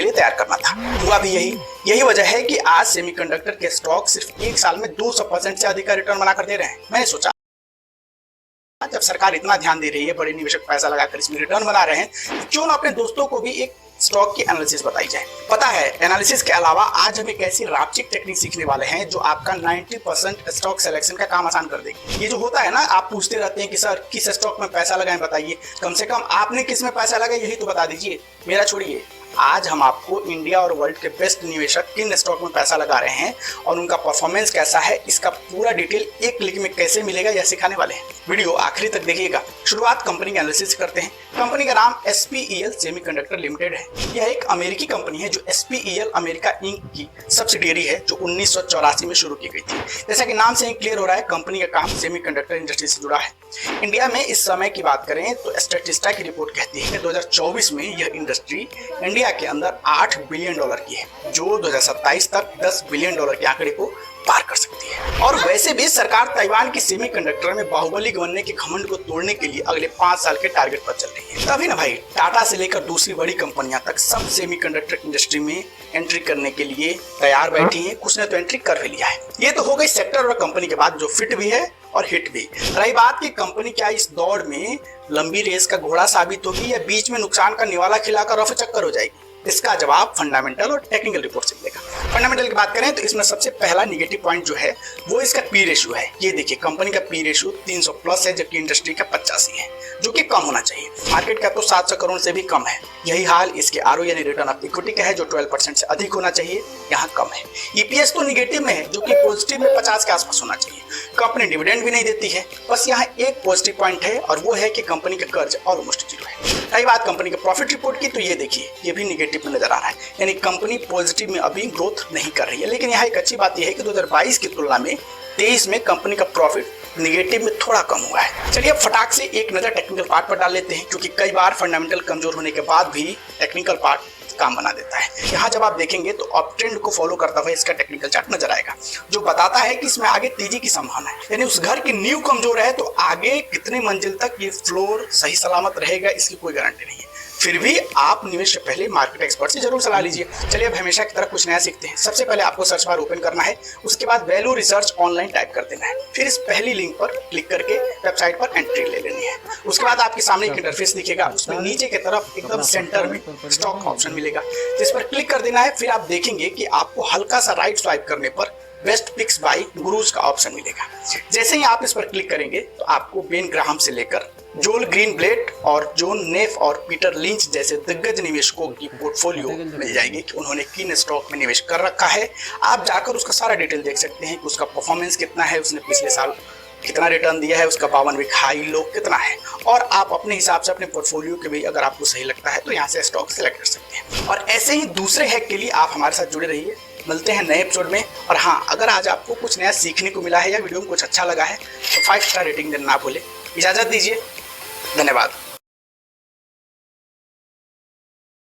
लिए तैयार करना था। हुआ भी यही वजह है कि आज सेमीकंडक्टर के स्टॉक सिर्फ एक साल में 200% से अधिक का रिटर्न बनाकर दे रहे हैं। मैंने सोचा जब सरकार इतना ध्यान दे रही है, बड़े निवेशक पैसा लगाकर इसमें रिटर्न बना रहे हैं, तो क्यों ना अपने दोस्तों को भी एक स्टॉक की एनालिसिस बताई जाए। पता है, एनालिसिस के अलावा आज हम एक ऐसी रापचिक टेक्निक सीखने वाले हैं जो आपका 90% स्टॉक सिलेक्शन का काम आसान कर देगी। ये जो होता है ना, आप पूछते रहते हैं कि सर किस स्टॉक में पैसा लगाएं बताइए, कम से कम आपने किस में पैसा लगाया यही तो बता दीजिए। मेरा छोड़िए, आज हम आपको इंडिया और वर्ल्ड के बेस्ट निवेशक किन स्टॉक में पैसा लगा रहे हैं और उनका परफॉर्मेंस कैसा है, इसका पूरा डिटेल एक क्लिक में कैसे मिलेगा यह सिखाने वाले हैं। वीडियो आखिरी तक देखिएगा। शुरुआत कंपनी के एनालिसिस करते हैं। कंपनी का नाम SPEL सेमीकंडक्टर लिमिटेड है। यह एक अमेरिकी कंपनी है जो SPEL अमेरिका इंक की सब्सिडियरी है जो 1984 में शुरू की गई थी। जैसा कि नाम से ही क्लियर हो रहा है, कंपनी का काम सेमीकंडक्टर इंडस्ट्री से जुड़ा है। इंडिया में इस समय की बात करें तो स्टैटिस्टा की रिपोर्ट कहती है कि 2024 में यह इंडस्ट्री इंडिया के अंदर $8 बिलियन की है, जो 2027 तक $10 बिलियन के आंकड़े को पार कर सकती है। और वैसे भी सरकार ताइवान की सेमीकंडक्टर में बाहुबली बनने के घमंड को तोड़ने के लिए अगले 5 साल के टारगेट पर चल रही है। तभी ना भाई, टाटा से लेकर दूसरी बड़ी कंपनियां तक सब सेमीकंडक्टर इंडस्ट्री में एंट्री करने के लिए तैयार बैठी हैं। कुछ ने तो एंट्री कर भी लिया है। ये तो हो गई सेक्टर और कंपनी के बाद जो फिट भी है और हिट भी। रही बात की कंपनी क्या इस दौड़ में लंबी रेस का घोड़ा साबित होगी या बीच में नुकसान का निवाला खिलाकर रफ चक्कर हो जाएगी, इसका जवाब फंडामेंटल और टेक्निकल रिपोर्ट से मिलेगा। फंडामेंटल की बात करें तो इसमें सबसे पहला निगेटिव पॉइंट जो है वो इसका पी रेशियो है। ये देखिए, कंपनी का पी रेशियो 300 प्लस है जबकि इंडस्ट्री का 85 है, जो कि कम होना चाहिए। मार्केट कैप तो 700 करोड़ से भी कम है। यही हाल इसके आरओ यानी रिटर्न ऑफ इक्विटी का है जो 12% से अधिक होना चाहिए, यहाँ कम है। ईपीएस तो निगेटिव में है जो कि पॉजिटिव में 50 के आसपास होना चाहिए। कंपनी डिविडेंड भी नहीं देती है। बस यहाँ एक पॉजिटिव पॉइंट है और वो है कि कंपनी का कर्ज ऑलमोस्ट जीरो है। रही बात कंपनी के प्रॉफिट रिपोर्ट की तो ये देखिए, ये भी निगेटिव में नजर आ रहा है, यानी कंपनी पॉजिटिव में अभी ग्रोथ नहीं कर रही है। लेकिन यहाँ एक अच्छी बात यह है कि 2022 की तुलना में 23 में कंपनी का प्रॉफिट निगेटिव में थोड़ा कम हुआ है। चलिए अब फटाक से एक नजर टेक्निकल पार्ट पर डाल लेते हैं, क्योंकि कई बार फंडामेंटल कमजोर होने के बाद भी टेक्निकल पार्ट काम बना देता है। यहाँ जब आप देखेंगे तो अप ट्रेंड को फॉलो करता हुआ इसका टेक्निकल चार्ट नजर आएगा, जो बताता है कि इसमें आगे तेजी की संभावना है। यानी उस घर की नींव कमजोर है तो आगे कितने मंजिल तक ये फ्लोर सही सलामत रहेगा इसकी कोई गारंटी नहीं है। फिर भी आप निवेश से पहले मार्केट एक्सपर्ट से जरूर सलाह लीजिए। चलिए अब हमेशा की तरह कुछ नया सीखते हैं। सबसे पहले आपको सर्च बार ओपन करना है, उसके बाद वैल्यू रिसर्च ऑनलाइन टाइप कर देना है, फिर इस पहली लिंक पर क्लिक करके वेबसाइट पर एंट्री ले लेनी है। उसके बाद आपके सामने एक इंटरफेस दिखेगा, उसमें नीचे की तरफ एकदम सेंटर में स्टॉक ऑप्शन मिलेगा, जिस पर क्लिक कर देना है। फिर आप देखेंगे कि आपको हल्का सा राइट स्वाइप करने पर बेस्ट पिक्स बाय गुरुज का ऑप्शन मिलेगा। जैसे ही आप इस पर क्लिक करेंगे तो आपको बेन ग्राहम से लेकर जोल ग्रीनब्लेट और जॉन नेफ और पीटर लिंच जैसे दिग्गज निवेशकों की पोर्टफोलियो मिल जाएगी कि उन्होंने किन स्टॉक में निवेश कर रखा है। आप जाकर उसका सारा डिटेल देख सकते हैं कि उसका परफॉर्मेंस कितना है, उसने पिछले साल कितना रिटर्न दिया है, उसका 52 वीक हाई लो कितना है, और आप अपने हिसाब से अपने पोर्टफोलियो के भी अगर आपको सही लगता है तो यहाँ से स्टॉक सेलेक्ट कर सकते हैं। और ऐसे ही दूसरे हैक के लिए आप हमारे साथ जुड़े रहिए। मिलते हैं नए एपिसोड में। और हाँ, अगर आज आपको कुछ नया सीखने को मिला है या वीडियो में कुछ अच्छा लगा है तो 5 स्टार रेटिंग देना ना भूलें। इजाजत दीजिए, धन्यवाद।